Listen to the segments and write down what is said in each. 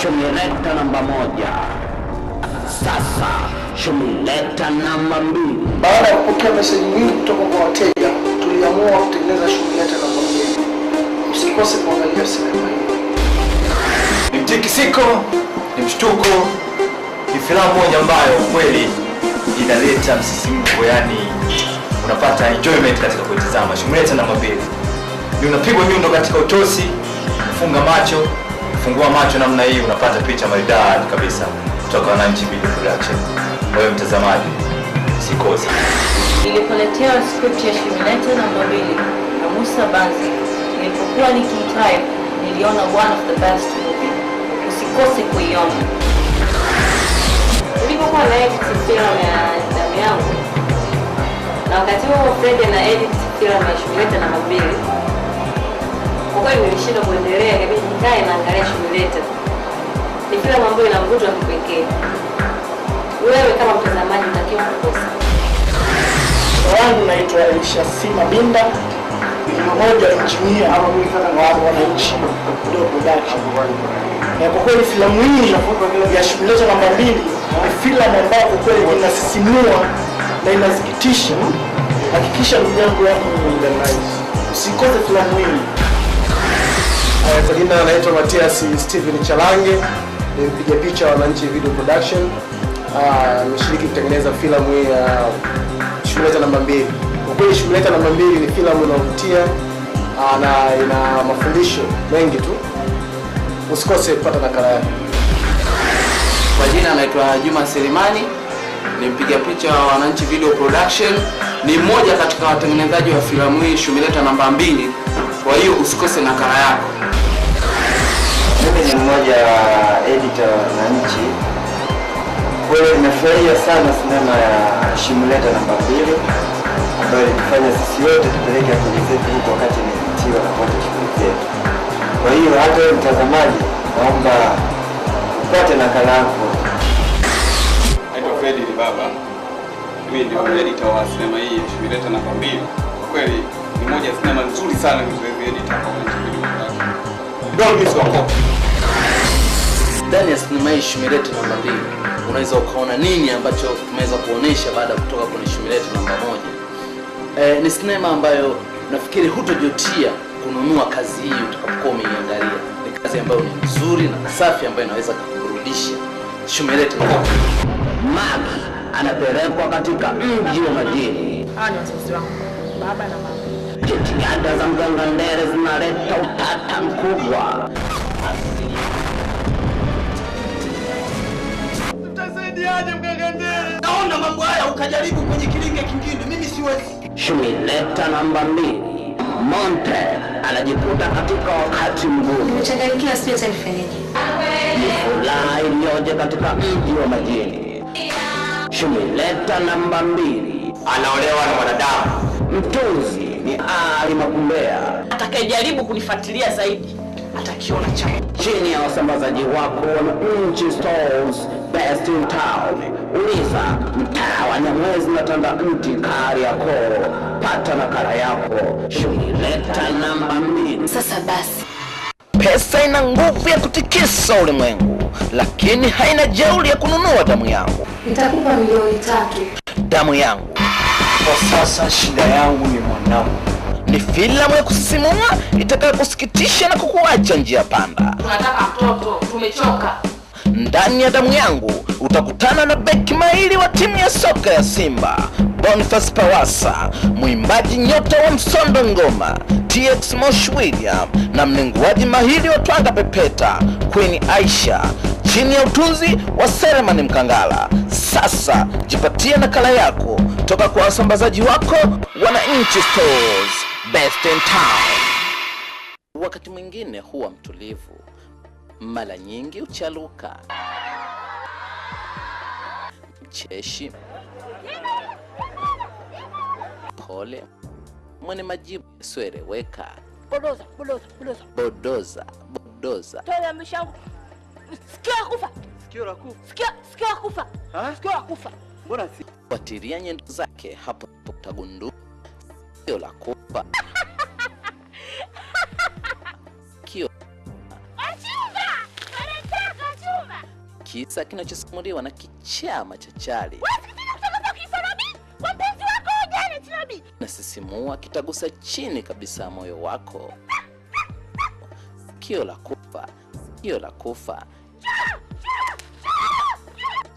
Shumileta namba 1. Sasa Shumileta namba 2. Baada ya kupokea meseji nyingi kutoka kwa wateja, tuliamua kutengeneza Shumileta namba 2. Usikose kuangalia sinema hii. Ni mtikisiko, ni mshtuko, ni filamu moja ambayo kweli inaleta msisimko, yani unapata enjoyment katika kuitazama. Shumileta namba 2. Ni unapigwa nyundo katika utosi, funga macho, fungua macho namna hii unapata picha maridadi kabisa kutoka Wananchi Video Production. Wewe mtazamaji, usikose. Nilipoletewa script ya Shumileta namba 2 na Musa Banzi, nilipokuwa nikiitype niliona one of the best movie. Usikose kuiona. Nilipokuwa na edit film ya damu yangu, na wakati huo Fred na edit film ya Shumileta namba 2, kwa kweli nilishinda kuendelea, kabidi nikae na angalia Shumileta. Ni filamu ambayo ina mvuto wa kipekee. Wewe kama mtazamaji unatakiwa kukosa. Wangu naitwa Elisha Sima Binda, ni mmoja wa engineer ama mwana wa Wananchi Video Production. Na kwa kweli filamu hii ya Shumileta namba 2 ni filamu ambayo kwa kweli inasisimua na inasikitisha. Hakikisha ndugu yangu usikose filamu hii. Kwa jina anaitwa Matias Steven Chalange, ni mpiga picha wa Wananchi Video Production. Nimeshiriki kutengeneza filamu hii ya Shumileta namba 2. Kwa kweli Shumileta namba 2 ni filamu inayovutia na ina mafundisho mengi tu. Usikose kupata nakala yake. Kwa jina anaitwa Juma Selimani, ni mpiga picha wa Wananchi Video Production, ni mmoja katika watengenezaji wa filamu hii Shumileta namba 2. Kwa hiyo usikose nakala yako. Mimi ni mmoja wa editor wa Wananchi. Kwa hiyo nimefurahia sana sinema ya Shumileta namba 2 ambayo ilifanya sisi wote tupeleke akili zetu huko wakati nilitiwa na wote shughuli zetu. Kwa hiyo hata wewe mtazamaji, naomba upate nakala yako. Naitwa Fred ni baba. Mimi ndio editor wa sinema hii ya Shumileta namba 2. Kwa kweli ni moja ya sinema nzuri sana nilizoezi editor kwa Wananchi Video Production. Don't miss your call. Ndani ya sinema hii Shumileta namba 2 unaweza ukaona nini ambacho tumeweza kuonesha baada ya kutoka kwenye Shumileta namba 1. Ni sinema ambayo nafikiri hutojutia kununua kazi hii utakapokuwa umeiangalia. Ni kazi ambayo ni nzuri na safi ambayo inaweza kukurudisha. Shumileta namba 2. Magi anapelekwa katika mji wa majini. Hawa ni wazazi wangu, baba na mama. Jitihada za mganga Ndere zinaleta utata mkubwa. Tutasaidiaje mganga Ndere? Naona mambo haya ukajaribu kwenye kilinge kingine, mimi siwezi. Shumileta namba 2. Monte anajikuta katika wakati mgumu. Nimechanganyikiwa, sio tanifanyaje. Ni furaha iliyoje katika mji wa majini. Shumileta namba 2. Anaolewa na mwanadamu. Mtunzi ni Ali Makumbea. Atakayejaribu kunifuatilia zaidi atakiona changu. Chini ya wasambazaji wako Wananchi Stores, best in town. Uliza mtaa wa Nyamwezi na Tandamti Kariakoo. Pata nakala yako Shumileta namba 2. Sasa basi, pesa ina nguvu ya kutikisa ulimwengu, lakini haina jeuri ya kununua damu yangu. nitakupa milioni 3. Damu yangu. Kwa sasa shida yangu ni mwanangu. Ni filamu ya kusisimua itakayokusikitisha na kukuacha njia panda. Tunataka mtoto, tumechoka. Ndani ya damu yangu utakutana na beki mahiri wa timu ya soka ya Simba, Boniface Pawasa, mwimbaji nyota wa msondo ngoma TX Mosh William, na mnenguaji mahiri wa twanga pepeta Queen Aisha, chini ya utunzi wa Selemani Mkangala. Sasa jipatie nakala yako toka kwa wasambazaji wako Wananchi Stores, best in town. wakati mwingine huwa mtulivu, mara nyingi uchaluka, mcheshi, pole, mwenye majibu yasioeleweka. Bodoza. Toa mshangu. Sikia kufa. Sikia kufa. Mbona si? Fuatilia nyendo zake hapo utagundua sikio la kufa. Sikio. Achumba. Kisa kinachosimuliwa na kichaa machachari. Nasisimua, kitagusa chini kabisa moyo wako. Sikio la kufa.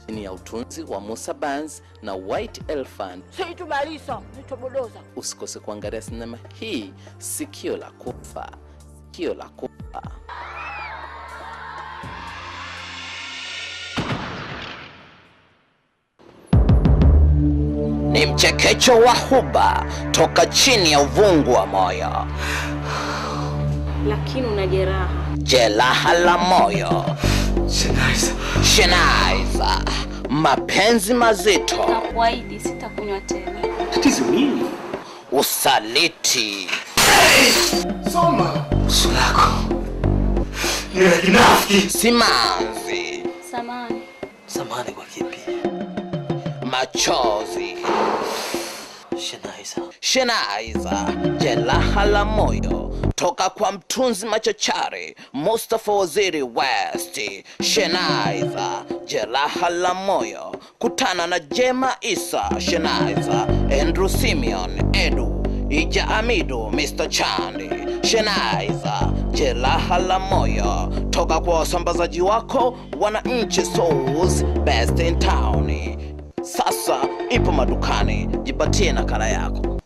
Chini ya utunzi wa Musa Banz na White Elephant. Situmalisa, nitobodoza. Usikose kuangalia sinema hii, Sikio la Kufa. Ni mchekecho wa huba toka chini ya uvungu wa moyo. Lakini una jeraha la moyo. Shenaiza. Mapenzi mazito. Nakuahidi sitakunywa tena. Tatizo nini? Usaliti. Soma sulako. Ni kinafiki. Simanzi. Samani kwa kipi? Machozi. Shenaiza. Jeraha la moyo toka kwa mtunzi machachari Mustafa Waziri West. Shenaiza. Jeraha la moyo. Kutana na Jema Isa. Shenaiza. Andrew Simeon Edu Ija Amidu Mr. Chandi. Shenaiza. Jeraha la moyo toka kwa wasambazaji wako Wananchi Stores, Best in Town. Sasa ipo madukani, jipatie nakala yako.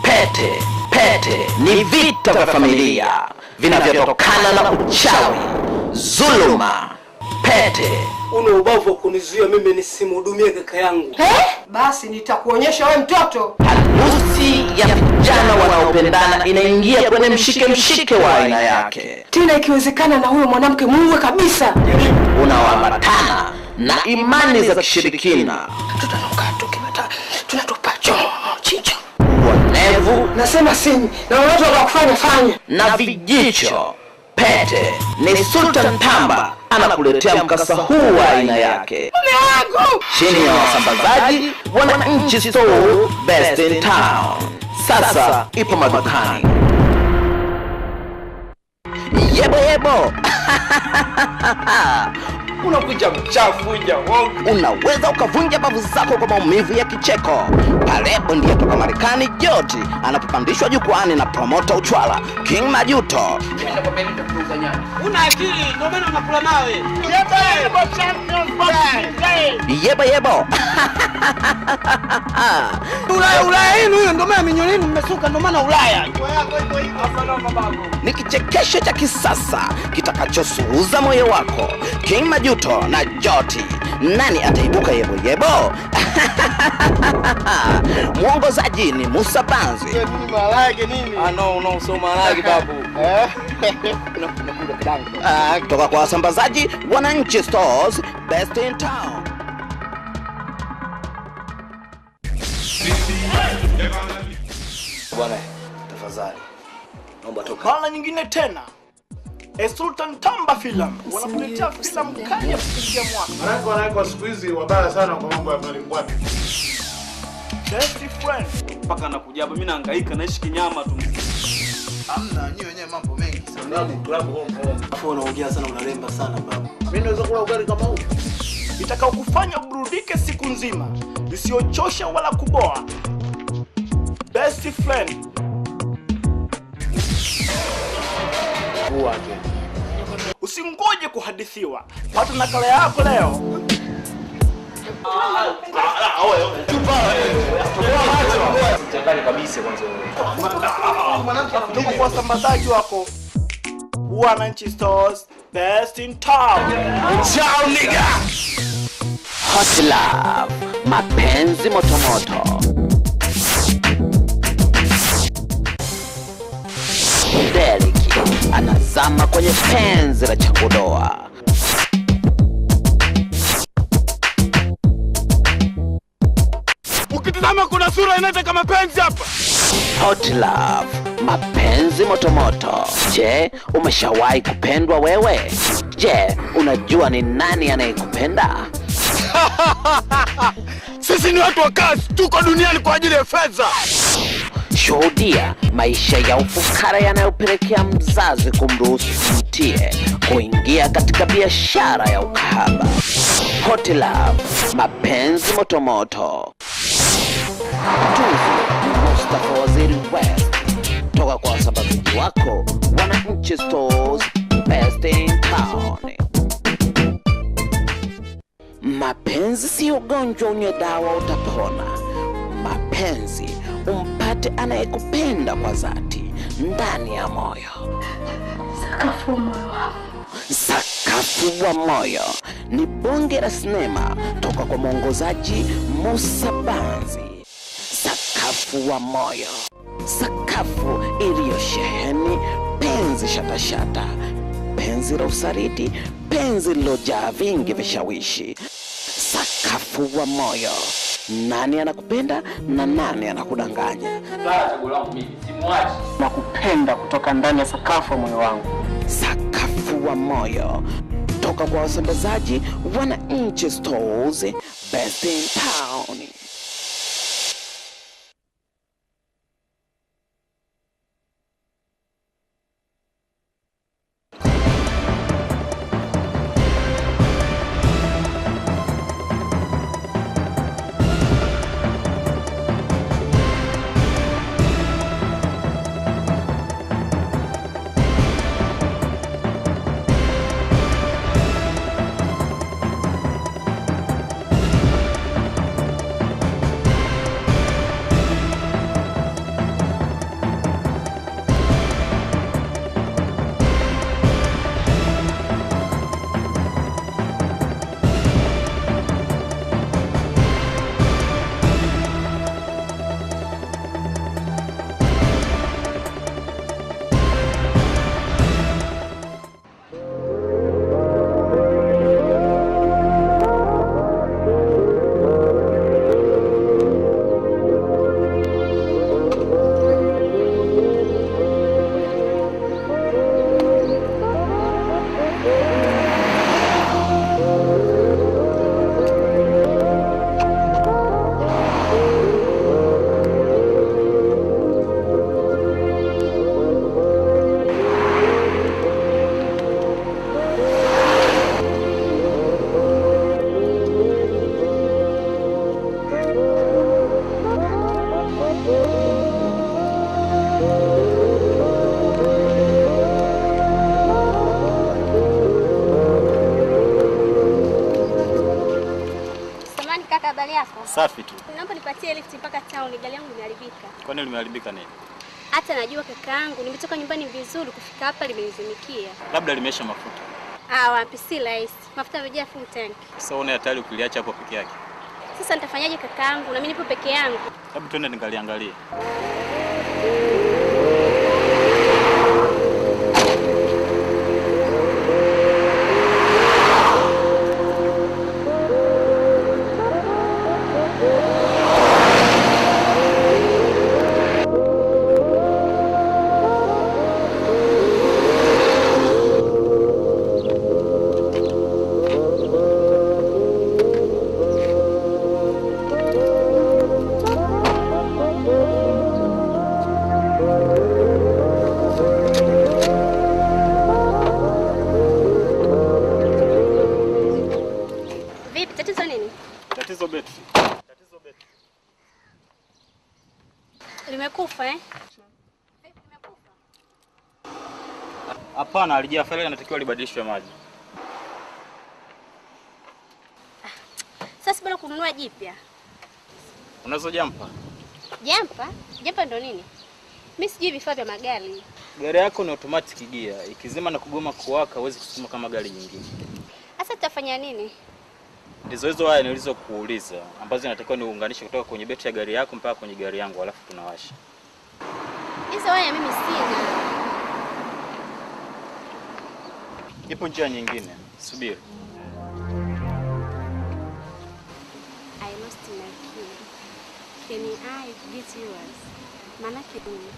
Pete ni vita vya familia vinavyotokana na uchawi, zuluma. Pete una ubavu wa kunizuia mimi nisimhudumie kaka yangu. Basi nitakuonyesha wewe mtoto. Harusi ya vijana wanaopendana inaingia kwenye mshike wa aina yake. Tena ikiwezekana na huyo mwanamke muue kabisa. Unaoambatana na imani za kishirikina. Tutanuka tukimata, tunatupacho chicho. Uonevu, nasema sini, na watu wakufanya fanya. Na vijicho. Pete ni Sultan Tamba anakuletea mkasa huu wa aina yake. Chini ya wasambazaji Wananchi Store, Best in Town. Sasa ipo madukani. Yebo. Unakuja mchafu uja wongo. Unaweza ukavunja bavu zako kwa maumivu ya kicheko pale bondia toka Marekani Joti anapopandishwa jukwani na promota uchwala King Majuto. Una akili, ndio maana unakula nawe. Yebo. Ulaya huyo ndio maana minyolini mmesuka, ndio maana Ulaya. Ni kichekesho cha kisasa kitakachosuuza moyo wako. King Majuto na Joti. Nani ataibuka yebo? Mwongozaji ni Musa Banzi. Nini malage nini? No, so malage babu. Kutoka kwa wasambazaji Wananchi Stores, Best in Town. Bwana, tafadhali. Naomba toka. Mara nyingine tena. Sultan Tamba Film wanakuletea filamu kali ya kupigia mwaka. Wanako siku hizi wabaya sana kwa mambo ya mbalimbali. Best friend. Mpaka nakuja hapa mimi nahangaika naishi kinyama tu. Hamna, nyinyi wenyewe mambo mengi sana. Club home. Afu unaongea sana, unalemba sana baba. Mimi naweza kula ugali kama huu. Itakao kufanya uburudike siku nzima, isiyochosha wala kuboa. Best friend. Usingoje kuhadithiwa. Pata nakala yako leo. Tuko kwa wasambazaji wako Wananchi Stores, Best in Town. Ciao nigga. Hot Love, mapenzi motomoto. Derek anazama kwenye penzi la changudoa. Ukitazama kuna sura inataka mapenzi hapa. Hot Love, mapenzi motomoto. Je, umeshawahi kupendwa wewe? Je, unajua ni nani anayekupenda? Sisi ni watu wa kazi, tuko duniani kwa ajili ya fedha. Shuhudia maisha ya ufukara yanayopelekea mzazi kumruhusu mtie kuingia katika biashara ya ukahaba. Hot Love, mapenzi motomoto. Tuzi Mustafa Waziri West, toka kwa wasambazaji wako Wananchi Stores, best in town. Mapenzi si ugonjwa, unywe dawa utapona. Mapenzi umpate anayekupenda kwa dhati ndani ya moyo. Sakafu wa moyo wangu. Sakafu wa moyo ni bonge la sinema toka kwa mwongozaji Musa Banzi. Sakafu wa moyo, sakafu iliyosheheni penzi shatashata, penzi la usaliti, penzi lilojaa vingi vishawishi. Sakafu wa moyo, nani anakupenda na nani anakudanganya? Nakupenda kutoka ndani ya sakafu wa moyo wangu. Sakafu wa moyo, toka kwa wasambazaji Wananchi Stores, best in town. Safi tu. Naomba nipatie lift mpaka town, gari yangu imeharibika. Kwa nini limeharibika nini? Hata najua kakaangu, nimetoka nyumbani vizuri, kufika hapa limenizimikia. Labda limeisha mafuta. Wapi, si rahisi. Mafuta yamejaa full tank. Sasa una hatari ukiliacha hapo peke yake. Sasa nitafanyaje kakaangu? Na mimi nipo peke yangu. Hebu twende nikaliangalie. Limekufa eh? Hapana, alijafeli, anatakiwa libadilishwe maji. Sasa bado kununua jipya. Unazo jampa? Jampa? Jampa ndo nini? Mimi sijui vifaa vya magari. Gari yako ni automatic gear. Ikizima na kugoma kuwaka huwezi kusukuma kama gari nyingine. Sasa tutafanya nini? Ndizo hizo waya nilizokuuliza ambazo inatakiwa niunganishe kutoka kwenye betri ya gari yako mpaka kwenye gari yangu alafu tunawasha. Hizo waya mimi sina. Ipo njia nyingine. Subiri. I lost my key. Can I get yours? Manake nini?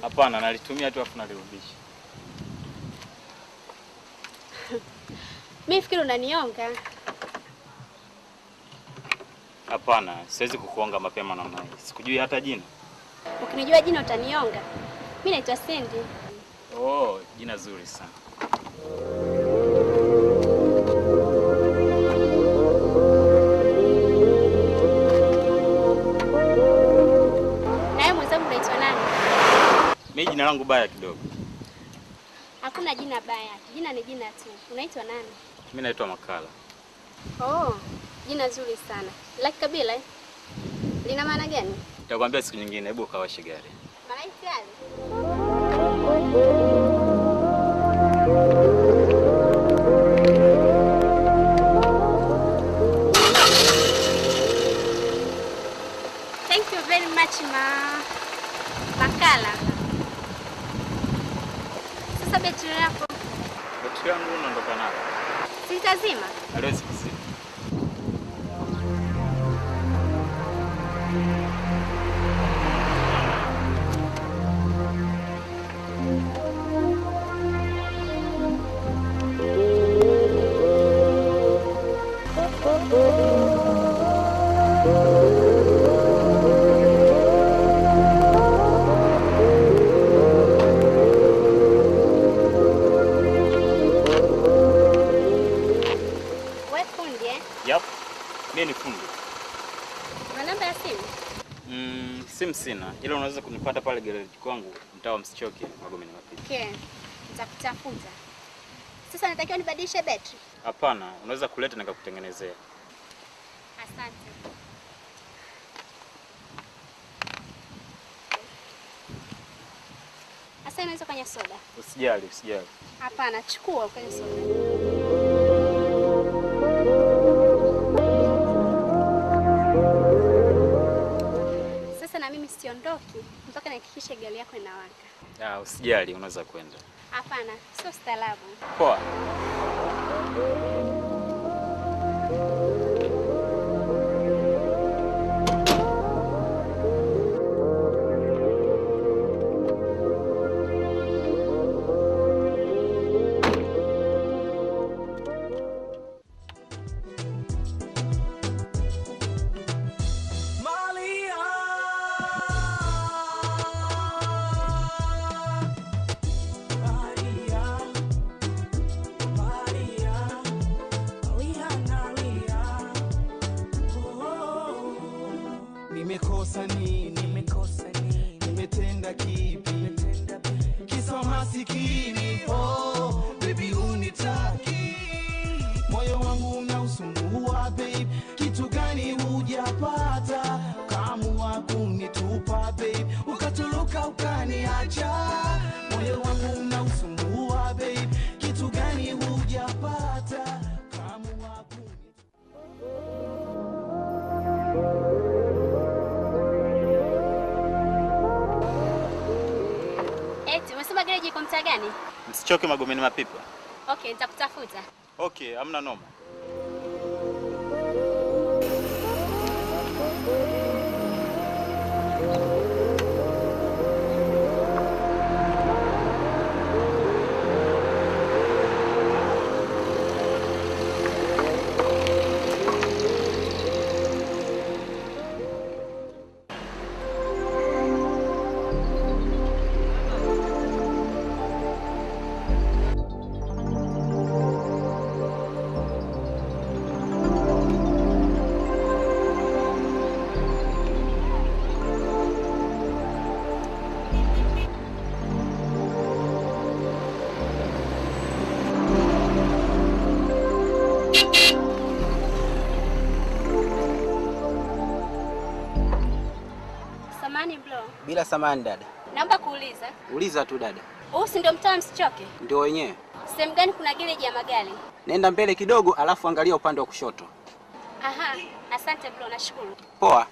Hapana, nalitumia tu afu nalirudisha. Mimi fikiri unanionga. Hapana, siwezi kukuonga mapema namna hii. Sikujui hata jina. Ukinijua jina utanionga. Mimi naitwa Sandy. Oh, jina zuri sana. Nawe mwenzangu unaitwa nani? Mimi jina langu baya kidogo. Hakuna jina baya. Jina ni jina tu. Unaitwa nani? Mimi naitwa Makala. Oh, jina zuri sana. Like kabila eh? Lina maana gani? Nitakwambia siku nyingine, hebu kawashe gari. Malaika yale. Thank you very much Makala. Sasa betri yako. Betri yangu unaondoka nayo. Sitazima. Haliwezi kuzima. Mimi ni fundi. Una namba ya simu? Simu sina. Ila unaweza kunipata pale garage kwangu, mtaa wa Msichoke, Magomeni Mapipa. Okay. Nitakutafuta. Sasa natakiwa nibadilishe betri? Hapana, unaweza kuleta nikakutengenezea. Asante. Sasa unaweza kwenye soda? Usijali, usijali. Hapana, chukua kwenye soda. Na mimi siondoki mpaka nihakikishe gari yako inawaka. Usijali, unaweza kwenda. Hapana, sio staarabu. Poa. Nimekosa nini? Nimetenda kipi? Kisa masikini. Oh, baby unitaki. Moyo wangu unausumbua babe. Kitu gani hujapata? Kaamua kunitupa babe. Ukatoroka ukaniacha. Moyo wangu unausumbua babe. Kitu gani hujapata? Kaamua Umesema garage iko mtaa gani? Msichoke, Magomeni Mapipa. Okay, nitakutafuta. Okay, hamna noma. Ila samani dada. Naomba kuuliza. Uliza tu dada. Huu si ndio mtaa Msichoke? Ndio wenyewe. Sehemu gani kuna gereji ya magari? Nenda mbele kidogo alafu angalia upande wa kushoto. Aha, asante bro, nashukuru. Poa.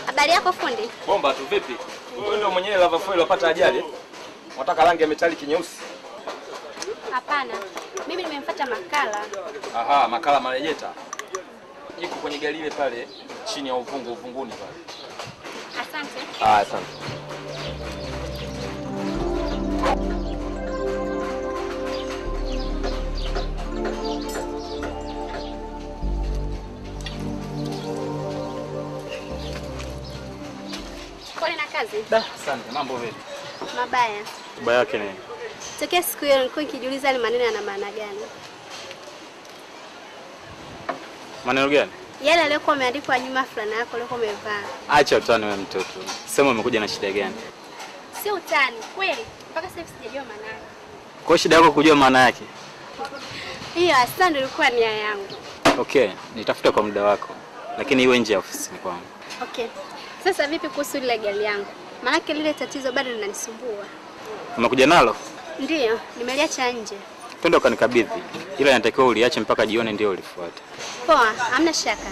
Habari yako fundi? Bomba tu vipi? Wewe ndio mwenyewe lava foil unapata ajali? Unataka rangi ya metallic nyeusi? Hapana. Mimi nimemfuata Makala. Aha, Makala marejeta. Iko kwenye gari ile pale chini ya uvunguni pale. Asante. Asante. Pole na kazi. Asante. Mambo vipi? Mabaya. Baya yake nini? Tokea siku hiyo nilikuwa nikijiuliza yale maneno yana maana gani. Maneno gani? Yale yaliyokuwa yameandikwa nyuma fulana yako uliokuwa umevaa. Acha utani wewe mtoto. Sema umekuja na shida gani? Si utani, kweli. Mpaka sasa hivi sijajua maana yake. Kwa shida yako kujua maana yake? Hiyo hasa ndio ilikuwa nia yangu. Okay, nitafuta kwa muda wako. Lakini iwe nje ya ofisi kwangu. Okay. Sasa vipi kuhusu ile gari yangu? Maana lile tatizo bado linanisumbua. Umekuja nalo? Ndiyo, nimeliacha nje. Twende ukanikabidhi. Ila inatakiwa uliache mpaka jioni ndio ulifuate. Poa, hamna shaka.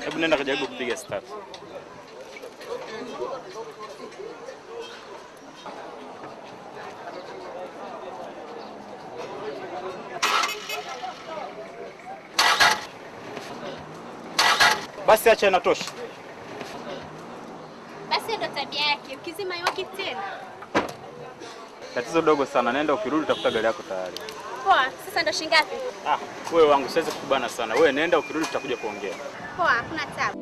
Hebu nenda kujaribu kupiga start. Basi acha inatosha. Basi ndo tabia yake, ukizima iwaki tena. Tatizo dogo sana. Nenda ukirudi utakuta gari yako tayari. Poa, sasa ndo shingapi? Wewe wangu siwezi kukubana sana. Wewe nenda ukirudi tutakuja kuongea. Poa, hakuna tabu.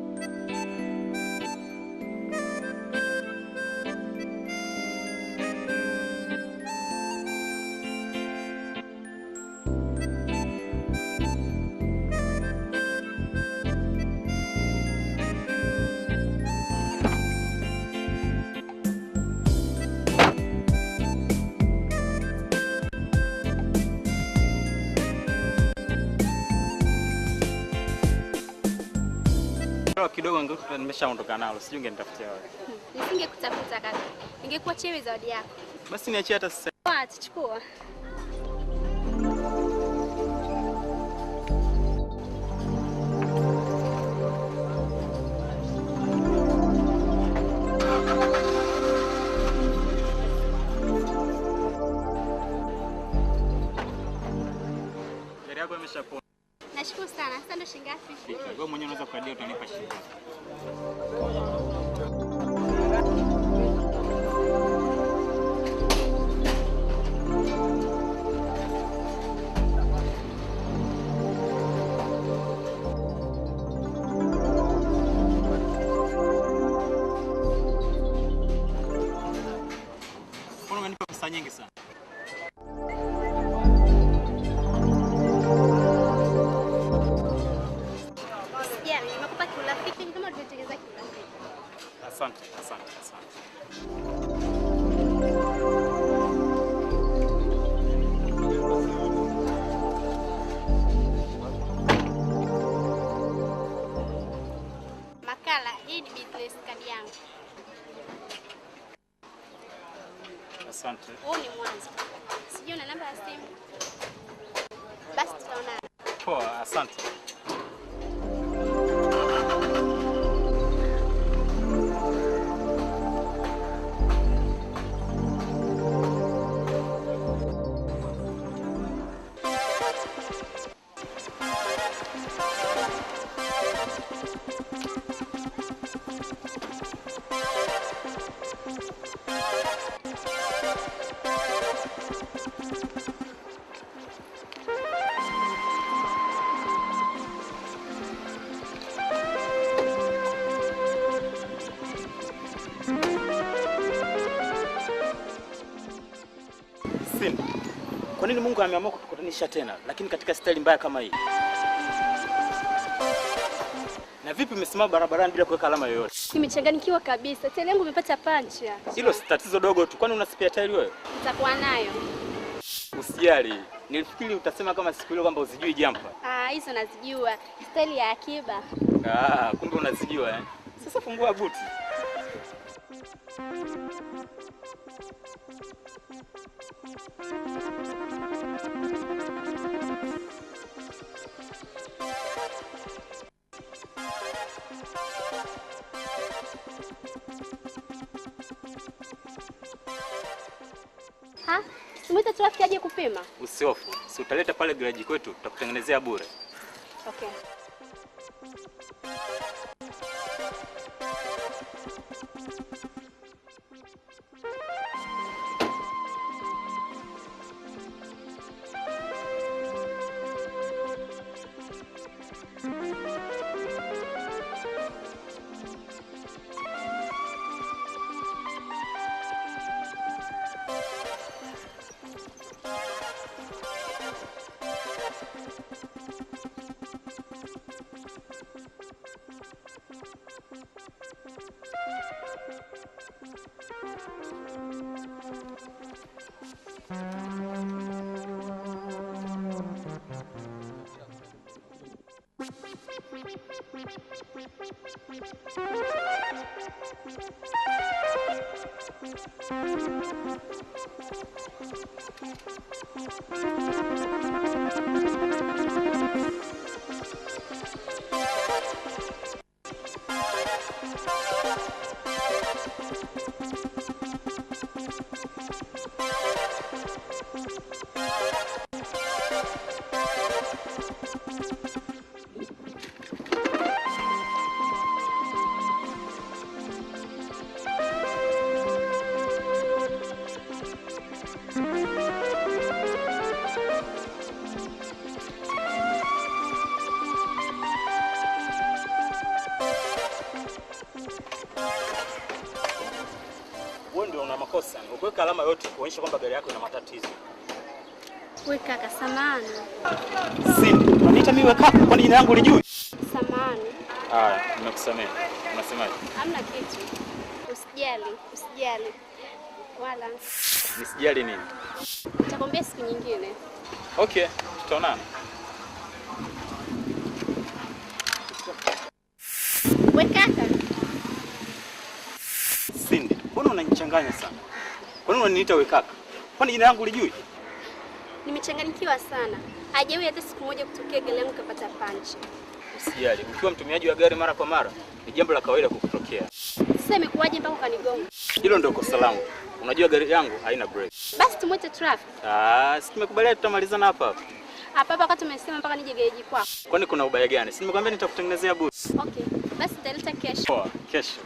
Kidogo ngekuwa nimeshaondoka nalo. Sijui ungenitafutia wapi. Nisingekutafuta kaka. Ningekuwa chewe zawadi yako. Basi niachie hata sasa. Poa, tuchukua. Gari yako imeshapona. Nashukuru sana. Sasa ndo shingapi? Wewe mwenyewe unaweza kukadia utanipa shilingi. Mbona unanipa pesa nyingi sana? Asante. Makala, hii ni business kadi yangu. Asante. Huu ni mwanzo. Sijui una namba ya simu. Basi tutaonana. Poa, asante. Simba, kwa nini Mungu ameamua kutukutanisha tena, lakini katika staili mbaya kama hii? Na vipi umesimama barabarani bila kuweka alama yoyote? Nimechanganyikiwa kabisa. Tairi yangu imepata pancha. Hilo si tatizo dogo tu, kwani una spare tairi wewe? Nitakuwa nayo. Usijali, nilifikiri utasema kama siku ile kwamba usijui jumper. Hizo nazijua. Staili ya Akiba. Kumbe unazijua eh? Sasa fungua buti. Simwita trafiki aje kupima. Usihofu, si utaleta pale garage kwetu, tutakutengenezea bure. Okay. Makosa ukiweka alama yote kuonyesha kwamba gari yako ina matatizo. Wewe kaka, samahani. Simba, unaniita mimi kaka? Kwani jina langu lijui? Samahani. Haya, nimekusamehe. Unasemaje? Hamna kitu. Usijali. Wala. Nisijali nini? Nitakwambia siku nyingine. Okay, tutaonana. Wewe kaka. Cindy, mbona unanichanganya sana? Kwa nini unaniita wewe kaka? Kwani jina langu lijui? Nimechanganyikiwa sana. Hajawahi hata siku moja kutokea gari yangu kapata panchi. Usijali, ukiwa mtumiaji wa gari mara kwa mara, ni jambo la kawaida kukutokea. Sasa imekuwaje mpaka ukanigonga? Hilo ndio kosa langu. Unajua gari yangu haina brake. Basi tumwite traffic. Si tumekubaliana tutamalizana hapa. Hapa wakati umesema mpaka nije gereji kwako. Kwani kuna ubaya gani? Si nimekwambia nitakutengenezea booth. Okay. Basi nitaleta kesho. Poa, kesho.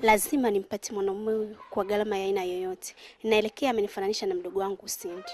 Lazima nimpate mwanamume huyu kwa gharama ya aina yoyote. Inaelekea amenifananisha na mdogo wangu Cindy.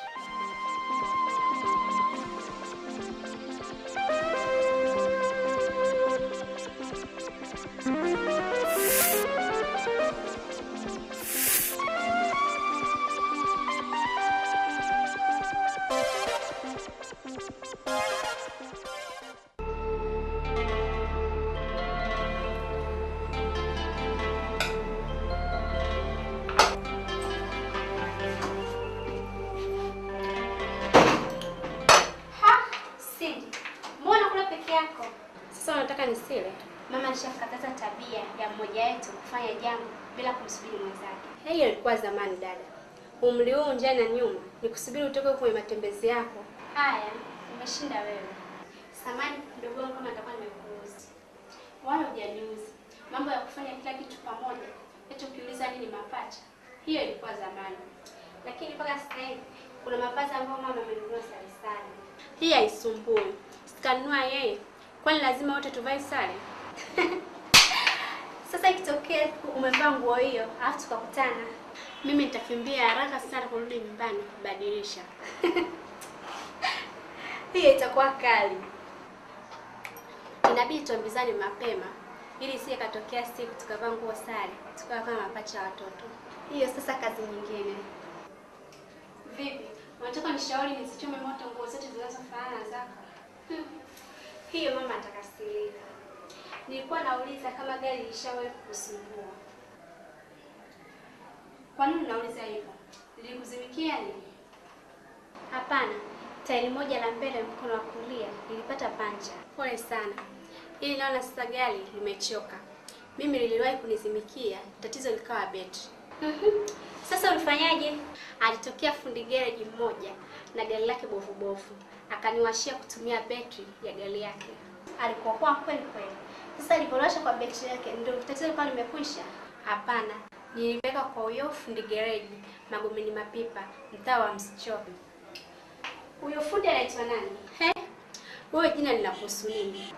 mmoja wetu kufanya jambo bila kumsubiri mwenzake. Hiyo ilikuwa zamani dada. Umri huu njani na nyuma ni kusubiri utoke kwenye matembezi yako. Haya, umeshinda wewe. Samani mdogo wangu kama nitakuwa nimekuuzi. Wala hujaniuzi. Mambo ya kufanya kila kitu pamoja, eti ukiuliza nini mapacha. Hiyo ilikuwa zamani. Lakini mpaka sasa hivi kuna mavazi ambayo mama amenunua sare sare. Hii haisumbui. Sikanunua yeye. Kwani lazima wote tuvae sare? Sasa ikitokea umevaa nguo hiyo, alafu tukakutana, mimi nitakimbia haraka sana kurudi nyumbani kubadilisha. Hiyo itakuwa kali. Inabidi tuambizane mapema ili isiye katokea siku tukavaa nguo sare, tukawa kama mapacha watoto. Hiyo sasa kazi nyingine. Vipi? Unataka nishauri nisichome moto nguo zote zinazofanana zako? Hiyo mama atakasirika. Nilikuwa nauliza kama gari ilishawahi kukusumbua. Kwa nini unauliza hivyo? Nilikuzimikia nini? Hapana. Tairi moja la mbele mkono wa kulia nilipata pancha. Pole sana. Ili naona sasa gari limechoka. Mimi liliwahi kunizimikia, tatizo likawa betri. Sasa ulifanyaje? Alitokea fundi gereji mmoja na gari lake bovu bovu. Akaniwashia kutumia betri ya gari yake. Alikuwa kweli kweli. Sasa alipolosha kwa betri yake ndio tatizo likawa limekwisha? Hapana. Nilipeka kwa huyo fundi gereji Magomeni Mapipa, mtaa wa Msichobi. Huyo fundi anaitwa nani? Wewe jina linakuhusu nini?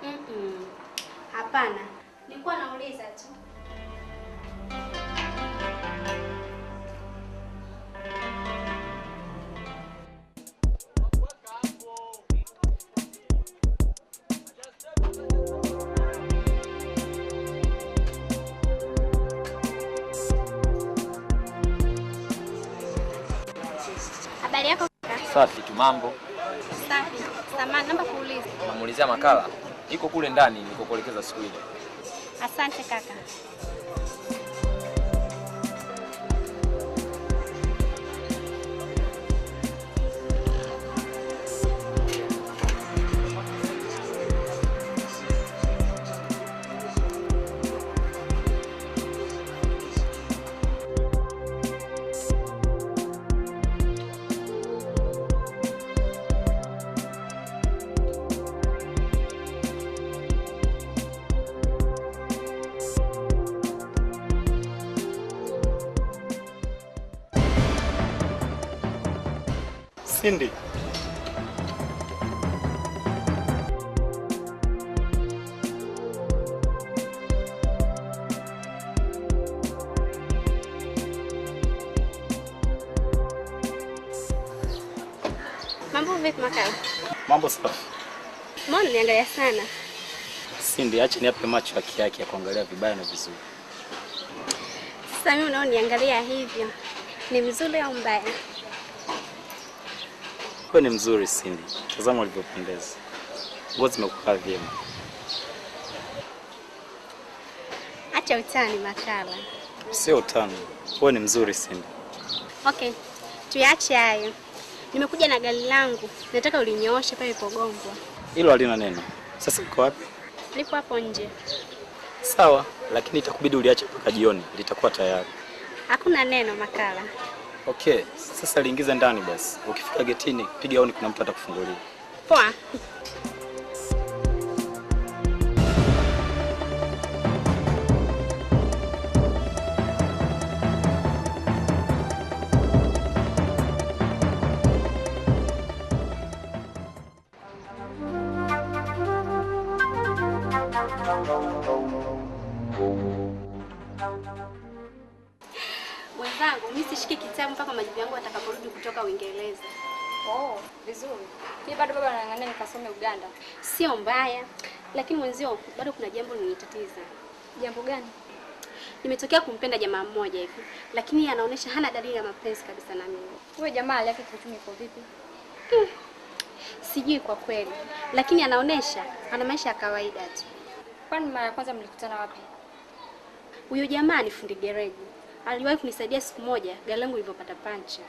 Hapana. Nilikuwa nauliza tu. Habari yako kaka? Safi tu, mambo? Safi. Samahani, naomba kuuliza. Namuulizia Makala. Iko kule ndani nilikokuelekeza siku ile. Asante kaka. Cindy. Mambo vipi Makala? Mambo safi. Mbona niangalia sana? Cindy, acha niape macho haki yake ya kuangalia vibaya na vizuri. Sasa mimi unaoniangalia hivyo, ni mzuri au mbaya? Wewe ni mzuri Cindy. Tazama ulivyopendeza. Nguo zimekukaa vyema. Acha utani Makala. Sio utani. Wewe ni mzuri Cindy. Okay. Tuache hayo. Nimekuja na gari langu. Nataka ulinyooshe pale Pogongwa. Hilo halina neno. Sasa uko wapi? Lipo hapo nje. Sawa, lakini itakubidi uliache mpaka jioni. Litakuwa tayari. Hakuna neno Makala. Okay, sasa liingize ndani basi. Ukifika getini, piga honi, kuna mtu atakufungulia. Poa. Mwenzangu, mimi sishiki kitabu mpaka majibu yangu atakaporudi kutoka Uingereza. Oh, vizuri. Mimi bado baba anang'ang'ania nikasome Uganda. Sio mbaya, lakini mwenzio bado kuna jambo linanitatiza. Jambo gani? Nimetokea kumpenda jamaa mmoja hivi, lakini anaonesha hana dalili ya mapenzi kabisa na mimi. Wewe jamaa hali yake kiuchumi iko vipi? Sijui kwa kweli, lakini anaonesha ana maisha ya kawaida tu. Kwani mara ya kwanza mlikutana wapi? Huyo jamaa ni fundi gereji. Aliwahi kunisaidia siku moja gari langu lilipopata pancha.